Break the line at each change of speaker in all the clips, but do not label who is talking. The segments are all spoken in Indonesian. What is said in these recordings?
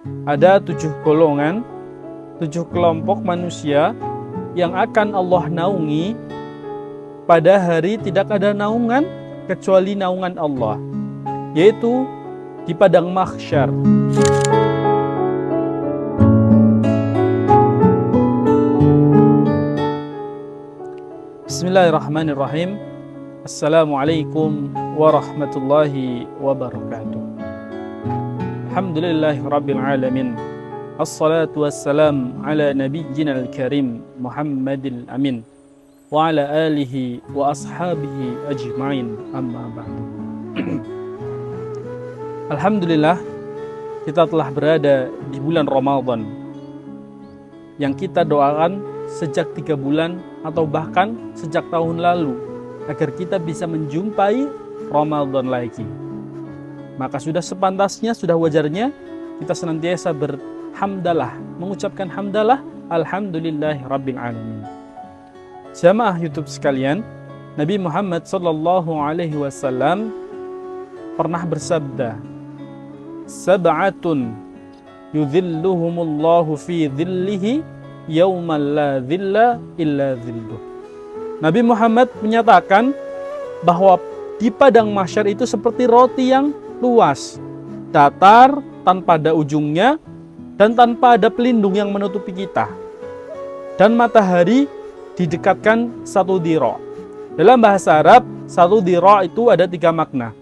ada 7 golongan, 7 kelompok manusia yang akan Allah naungi pada hari tidak ada naungan kecuali naungan Allah, yaitu di padang mahsyar. Bismillahirrahmanirrahim. Assalamualaikum warahmatullahi wabarakatuh. Alhamdulillahi rabbil alamin. Assalatu wassalam ala nabiyyina al-karim Muhammadil amin wa ala alihi wa ashabihi ajma'in, amma ba'du. Alhamdulillah, kita telah berada di bulan Ramadan yang kita doakan sejak 3 bulan atau bahkan sejak tahun lalu agar kita bisa menjumpai Ramadan lagi. Maka sudah sepantasnya, sudah wajarnya kita senantiasa berhamdalah, mengucapkan hamdalah, alhamdulillahi rabbil alamin. Jamaah YouTube sekalian, Nabi Muhammad sallallahu alaihi wasallam pernah bersabda, "Sab'atun yudhilluhumullahu fi dhillihi yaumal la dhilla illa dhilluh." Nabi Muhammad menyatakan bahwa di padang mahsyar itu seperti roti yang luas, datar, tanpa ada ujungnya, dan tanpa ada pelindung yang menutupi kita. Dan matahari didekatkan 1 dhira'. Dalam bahasa Arab, 1 dhira' itu ada 3 makna.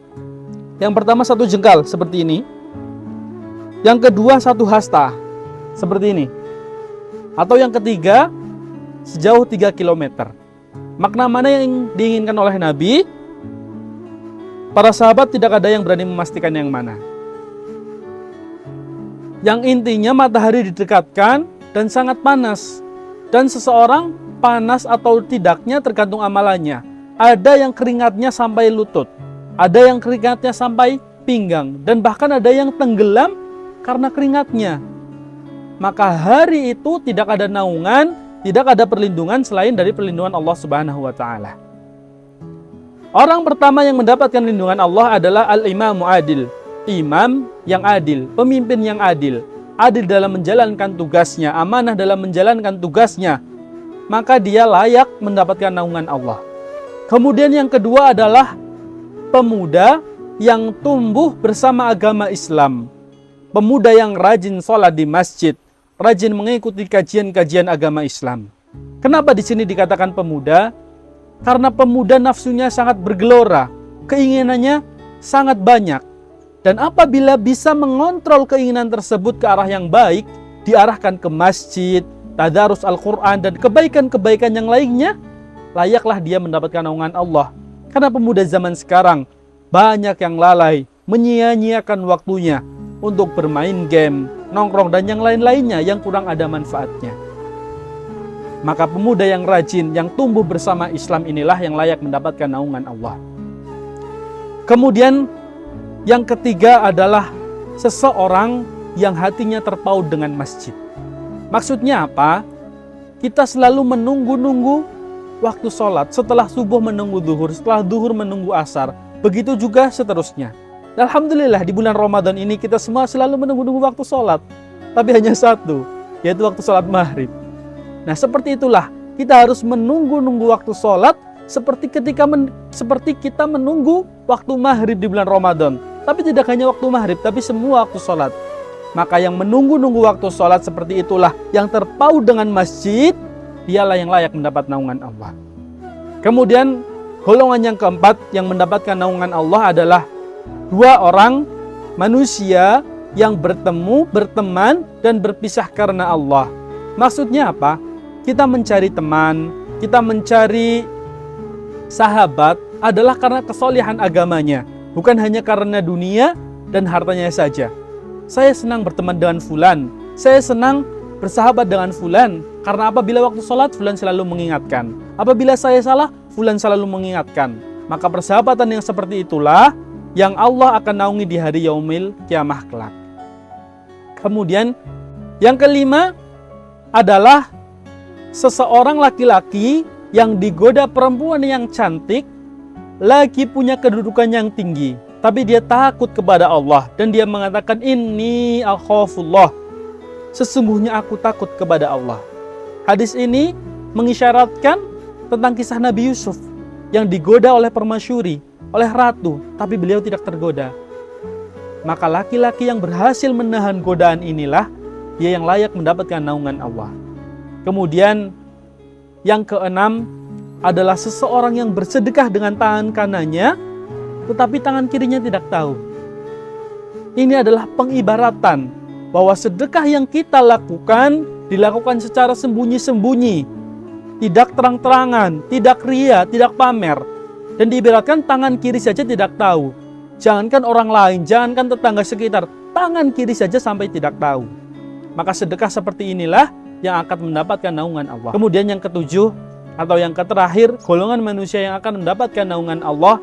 Yang pertama 1 jengkal, seperti ini. Yang kedua 1 hasta, seperti ini. Atau yang ketiga, sejauh 3 kilometer. Makna mana yang diinginkan oleh Nabi? Para sahabat tidak ada yang berani memastikan yang mana. Yang intinya matahari didekatkan dan sangat panas. Dan seseorang panas atau tidaknya tergantung amalannya. Ada yang keringatnya sampai lutut. Ada yang keringatnya sampai pinggang. Dan bahkan ada yang tenggelam karena keringatnya. Maka hari itu tidak ada naungan, tidak ada perlindungan selain dari perlindungan Allah Subhanahu wa taala. Orang pertama yang mendapatkan lindungan Allah adalah al-imamu adil, imam yang adil, pemimpin yang adil, adil dalam menjalankan tugasnya, amanah dalam menjalankan tugasnya, maka dia layak mendapatkan naungan Allah. Kemudian yang kedua adalah pemuda yang tumbuh bersama agama Islam, pemuda yang rajin sholat di masjid, rajin mengikuti kajian-kajian agama Islam. Kenapa di sini dikatakan pemuda? Karena pemuda nafsunya sangat bergelora, keinginannya sangat banyak. Dan apabila bisa mengontrol keinginan tersebut ke arah yang baik, diarahkan ke masjid, tadarus Al-Quran, dan kebaikan-kebaikan yang lainnya, layaklah dia mendapatkan naungan Allah. Karena pemuda zaman sekarang banyak yang lalai, menyia-nyiakan waktunya untuk bermain game, nongkrong, dan yang lain-lainnya yang kurang ada manfaatnya. Maka pemuda yang rajin, yang tumbuh bersama Islam inilah yang layak mendapatkan naungan Allah. Kemudian yang ketiga adalah seseorang yang hatinya terpaut dengan masjid. Maksudnya apa? Kita selalu menunggu-nunggu waktu sholat, setelah subuh menunggu zuhur, setelah zuhur menunggu asar, begitu juga seterusnya. Alhamdulillah di bulan Ramadan ini kita semua selalu menunggu-nunggu waktu sholat. Tapi hanya satu, yaitu waktu sholat maghrib. Nah seperti itulah, kita harus menunggu-nunggu waktu sholat seperti kita menunggu waktu maghrib di bulan Ramadan. Tapi tidak hanya waktu maghrib, tapi semua waktu sholat. Maka yang menunggu-nunggu waktu sholat seperti itulah, yang terpaut dengan masjid, dialah yang layak mendapat naungan Allah. Kemudian golongan yang keempat yang mendapatkan naungan Allah adalah 2 orang manusia yang bertemu, berteman, dan berpisah karena Allah. Maksudnya apa? Kita mencari teman, kita mencari sahabat adalah karena kesolehan agamanya, bukan hanya karena dunia dan hartanya saja. Saya senang berteman dengan fulan, saya senang bersahabat dengan fulan, karena apabila waktu sholat fulan selalu mengingatkan. Apabila saya salah, fulan selalu mengingatkan. Maka persahabatan yang seperti itulah yang Allah akan naungi di hari yaumil kiamah kelak. Kemudian yang kelima adalah seseorang laki-laki yang digoda perempuan yang cantik, lagi punya kedudukan yang tinggi. tapi dia takut kepada Allah dan dia mengatakan inni akhafullah, sesungguhnya aku takut kepada Allah. Hadis ini mengisyaratkan tentang kisah Nabi Yusuf yang digoda oleh permasyuri, oleh ratu, tapi beliau tidak tergoda. Maka laki-laki yang berhasil menahan godaan inilah dia yang layak mendapatkan naungan Allah. Kemudian yang keenam adalah seseorang yang bersedekah dengan tangan kanannya, tetapi tangan kirinya tidak tahu. Ini adalah pengibaratan bahwa sedekah yang kita lakukan dilakukan secara sembunyi-sembunyi, tidak terang-terangan, tidak ria, tidak pamer, dan diibaratkan tangan kiri saja tidak tahu. Jangankan orang lain, jangankan tetangga sekitar, tangan kiri saja sampai tidak tahu. Maka sedekah seperti inilah yang akan mendapatkan naungan Allah. Kemudian yang ketujuh atau yang terakhir, golongan manusia yang akan mendapatkan naungan Allah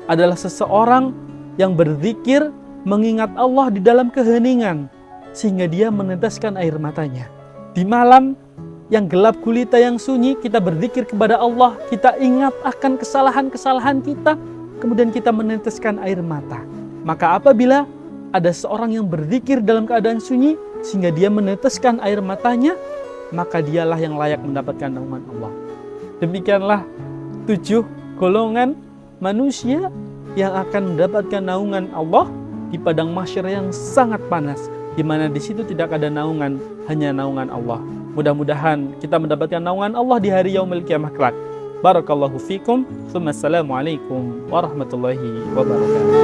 adalah seseorang yang berzikir mengingat Allah di dalam keheningan sehingga dia meneteskan air matanya. Di malam yang gelap gulita yang sunyi, kita berzikir kepada Allah, kita ingat akan kesalahan-kesalahan kita, kemudian kita meneteskan air mata. Maka apabila ada seorang yang berzikir dalam keadaan sunyi sehingga dia meneteskan air matanya, maka dialah yang layak mendapatkan naungan Allah. Demikianlah 7 golongan manusia yang akan mendapatkan naungan Allah di padang mahsyar yang sangat panas, di mana di situ tidak ada naungan, hanya naungan Allah. Mudah-mudahan kita mendapatkan naungan Allah di hari yaumil qiyamah kelak. Barakallahu fikum. Assalamualaikum warahmatullahi wabarakatuh.